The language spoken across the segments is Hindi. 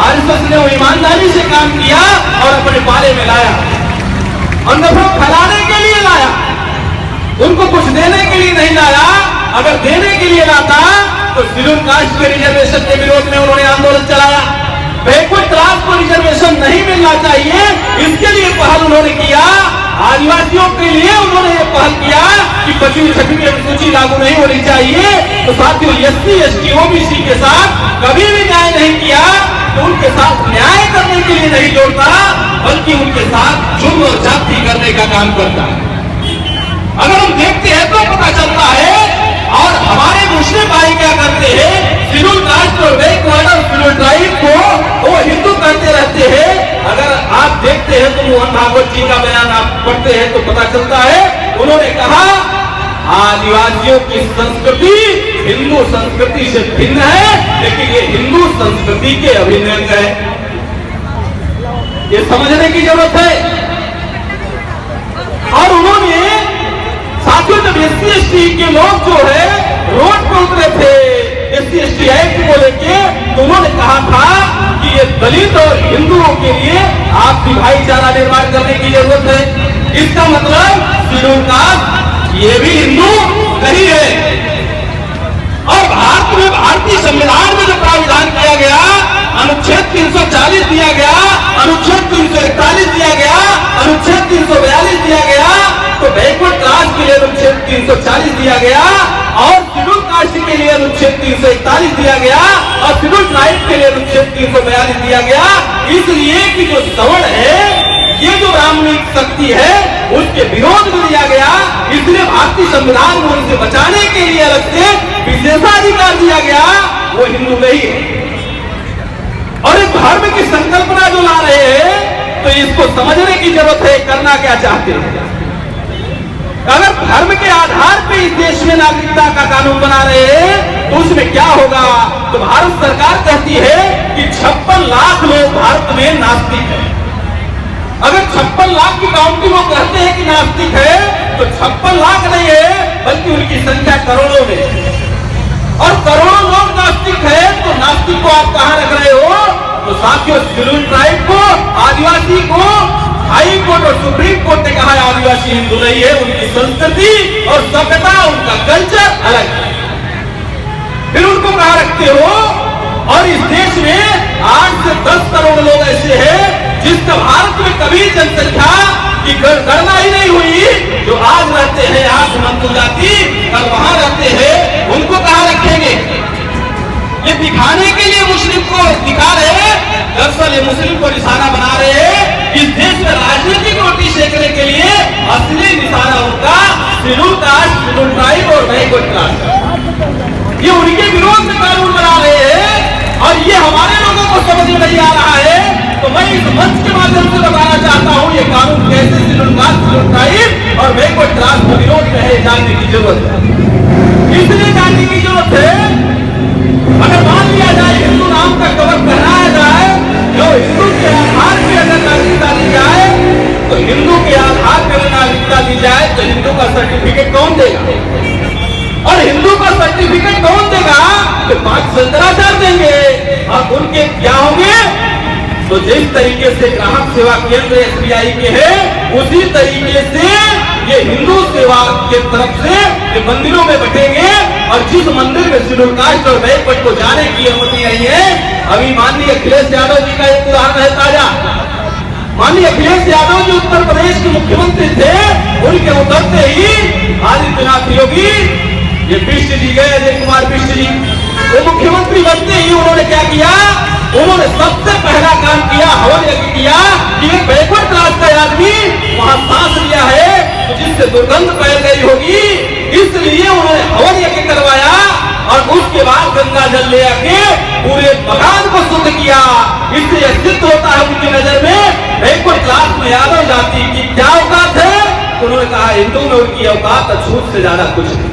आरएसएस ने वो ईमानदारी से काम किया और अपने पाले में लाया, और नफरत फैलाने के लिए लाया, उनको कुछ देने के लिए नहीं लाया। अगर देने के लिए लाता तो शेड्यूल कास्ट के रिजर्वेशन के विरोध में उन्होंने आंदोलन चलाया। बैकवर्ड क्लास को रिजर्वेशन नहीं मिलना चाहिए, इसके लिए पहल उन्होंने किया। आदिवासियों के लिए उन्होंने ये पहल किया कि 25वीं अनुसूची लागू नहीं होनी चाहिए। तो साथियों, एससी एसटी ओबीसी के साथ कभी भी न्याय नहीं किया, तो उनके साथ न्याय करने के लिए नहीं जोड़ता, बल्कि उनके साथ जुर्म और जाति करने का काम करता है। अगर हम देखते हैं तो पता चलता है, और हमारे मुस्लिम भाई क्या करते हैं, शेड्यूल कास्ट और बैकवर्ड और शेड्यूल ट्राइब को वो हिंदू कहते रहते हैं। अगर आप देखते हैं तो मोहन भागवत जी का बयान आप पढ़ते हैं तो पता चलता है, उन्होंने कहा आदिवासियों की संस्कृति हिंदू संस्कृति से भिन्न है, लेकिन ये हिंदू संस्कृति के अभिन्न अंग है। ये समझने की जरूरत है। और उन्होंने साथियों, जब एससी एसटी के लोग जो है रोड पर उतरे थे एससी एसटी एक्ट को लेके, तो उन्होंने कहा था कि ये दलित और हिंदुओं के लिए आपसी भाईचारा निर्माण करने की जरूरत है। इसका मतलब शेड्यूल कास्ट ये भी हिंदू नहीं है। और भारत में भारतीय संविधान में जो प्रावधान किया गया, अनुच्छेद 340 दिया गया, अनुच्छेद 341 दिया गया, अनुच्छेद 342 दिया गया, तो बैकवर्ड क्लास के लिए अनुच्छेद 340 दिया गया, और शेड्यूल कास्ट के लिए अनुच्छेद 341 दिया गया, और शेड्यूल ट्राइब के लिए अनुच्छेद 342 दिया गया। इसलिए कि जो सवर्ण है, ये जो ब्राह्मणी शक्ति है, उसके विरोध में दिया गया। इसलिए भारतीय संविधान में उनसे बचाने के लिए अलग से विशेषाधिकार दिया गया, वो हिंदू नहीं है। और इस धर्म की संकल्पना जो ला रहे हैं, तो इसको समझने की जरूरत है, करना क्या चाहते हैं। अगर धर्म के आधार पर इस देश में नागरिकता का कानून बना रहे हैं, तो उसमें क्या होगा। तो भारत सरकार कहती है कि 56 लाख लोग भारत में नास्तिक है। अगर 56 लाख की काउंटिंग वो कहते हैं कि नास्तिक है, तो 56 लाख नहीं है, बल्कि उनकी संख्या करोड़ों में है। और करोड़ों लोग नास्तिक है, तो नास्तिक को आप कहां रख रहे हो। तो साथियों, शेड्यूल ट्राइब को, आदिवासी को हाई कोर्ट और सुप्रीम कोर्ट ने कहा है आदिवासी हिंदू नहीं है, उनकी संस्कृति और सभ्यता, उनका कल्चर अलग है। फिर उनको कहां रखते हो। और इस देश में 8 से 10 करोड़ लोग ऐसे हैं जिसका भारत में कभी जनसंख्या की गणना ही नहीं हुई, जो आज रहते हैं आज मंतु जाति, कल वहां रहते हैं, उनको कहां रखेंगे। ये दिखाने के लिए मुस्लिम को दिखा रहे हैं, दरअसल ये मुस्लिम को निशाना बना रहे हैं। इस देश में राजनीतिक रोटी सेकने के लिए असली निशाना उनका शेड्यूल कास्ट, शेड्यूल ट्राइब और बैकवर्ड क्लास, ये उनके विरोध में कानून बना रहे हैं। और ये हमारे लोगों को समझ में नहीं आ रहा है। तो मैं इस मंच के माध्यम से बताना चाहता हूँ, ये कानून कैसे शेड्यूल कास्ट, शेड्यूल ट्राइब और बैकवर्ड क्लास के विरोध में है, जानने की जरूरत है। इसलिए जानने की जरूरत है। अगर मान लिया जाए हिंदू नाम का कवर पहनाया जाए, जो हिंदू के आधार पर अगर नागरिकता दी जाए, तो हिंदू के आधार पर नागरिकता दी जाए, तो हिंदू का सर्टिफिकेट कौन देगा। और हिंदू का सर्टिफिकेट कौन देगा, तो 5 शंकराचार्य देंगे। और उनके क्या होंगे, तो जिस तरीके से ग्राहक सेवा केंद्र एसबीआई के हैं, उसी तरीके से ये हिंदू सेवा के तरफ से ये मंदिरों में बटेंगे। और जिस मंदिर में शेड्यूल कास्ट और बैकवर्ड को जाने की अनुमति नहीं है, अभी माननीय अखिलेश यादव जी का एक उदाहरण है ताजा। माननीय अखिलेश यादव जी उत्तर प्रदेश के मुख्यमंत्री थे, उनके उतरते ही आदित्यनाथ योगी, ये बिष्ट जी गए, अजय कुमार बिष्ट जी, वो मुख्यमंत्री बनते ही उन्होंने क्या किया, उन्होंने सबसे पहला काम किया, हवन यज्ञ किया कि एक बैकवर्ड क्लास का आदमी वहां सांस लिया है तो जिससे दुर्गंध फैल गई होगी, इसलिए उन्होंने हवन यज्ञ करवाया। और उसके बाद गंगा जल ले आके पूरे मकान को शुद्ध किया। इससे यह सिद्ध होता है उनकी नजर में बैकवर्ड क्लास में यादव जाति की क्या औकात है। उन्होंने कहा हिंदू में उनकी औकात अछूत से ज्यादा कुछ नहीं।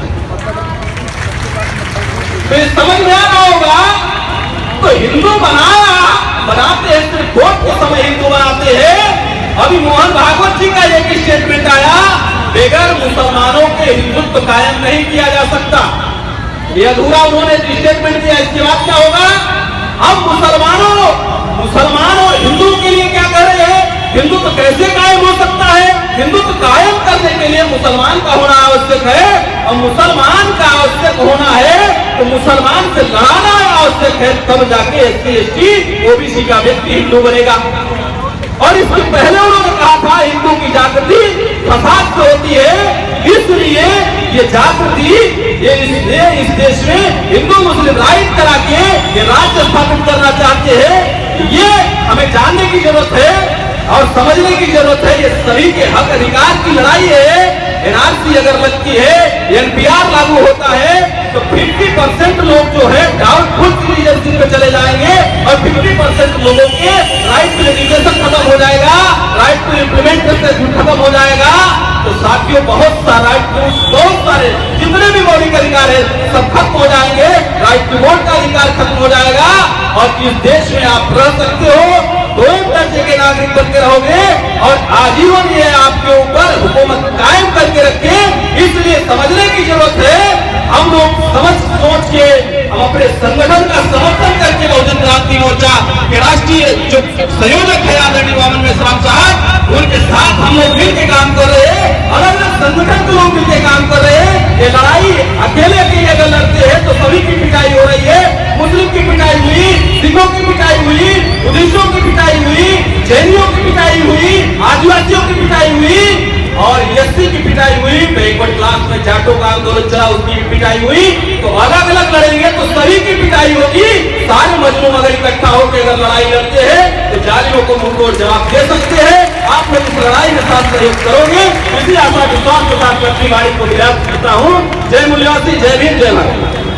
तो समझ में आ रहा होगा, तो हिंदू बनाते हैं सिर्फ वोट के समय हिंदू बनाते हैं। अभी मोहन भागवत जी का एक स्टेटमेंट आया, बगैर मुसलमानों के हिंदुत्व कायम नहीं किया जा सकता। ये अधूरा उन्होंने स्टेटमेंट दिया। इसके बाद क्या होगा, अब मुसलमान का होना आवश्यक है, और मुसलमान का आवश्यक होना है तो मुसलमान से लड़ाना आवश्यक है, तब जाके SC ST OBC का व्यक्ति हिंदू बनेगा। और इसके पहले उन्होंने कहा था हिंदू की जागृति फसाद से होती है, इसलिए ये जागृति इस देश में हिंदू मुस्लिम राइट करा के ये राज्य स्थापित करना चाहते हैं। ये हमें जानने की जरूरत है और समझने की जरूरत है, ये सभी के हक अधिकार की लड़ाई है। NRC अगर लगती है, NPR लागू होता है तो 50% लोग जो है डाउटफुल सिटीजनशिप पे चले जाएंगे और 50% लोगों के राइट टू एजुकेशन खत्म हो जाएगा, राइट टू इम्प्लीमेंट खत्म हो जाएगा। तो साथियों बहुत सारे जितने भी मौलिक अधिकार है सब खत्म हो जाएंगे, राइट टू वोट का अधिकार खत्म हो जाएगा। और इस देश में आप रह सकते हो, 2 दर्जे के नागरिक बन के रहोगे और आजीवन ये आपके ऊपर हुकूमत कायम करके रखे। इसलिए समझने की जरूरत है, हम लोग सोच के हम अपने संगठन का समर्थन करके बहुजन क्रांति मोर्चा के राष्ट्रीय जो संयोजक है आदरणीय वामन मेश्राम साहब, उनके साथ हम लोग मिलकर काम कर रहे हैं, अलग अलग संगठन के लोग मिलकर काम कर रहे हैं। ये लड़ाई अकेले के अगर लड़ते हैं तो सभी की पिटाई हो रही है, मुस्लिम की पिटाई हुई, सिखों की पिटाई हुई, बुद्धिस्टों की पिटाई हुई, जैनियों की पिटाई हुई, आदिवासियों की पिटाई हुई और SC की पिटाई हुई, बैकवर्ड क्लास में जाटों का आंदोलन चला उसकी भी पिटाई हुई। तो अलग अलग लड़ेंगे तो सभी की पिटाई होगी। सारे मजलूम अगर इकट्ठा होकर अगर लड़ाई लड़ते हैं तो जालियों को मुंहतोड़ जवाब दे सकते हैं। आप लोग इस लड़ाई में साथ सहयोग करोगे, इसी आशा विश्वास के साथ मैं अपनी वाणी को विराम करता हूँ। जय मूल्यवासी, जय भीम, जय भारत।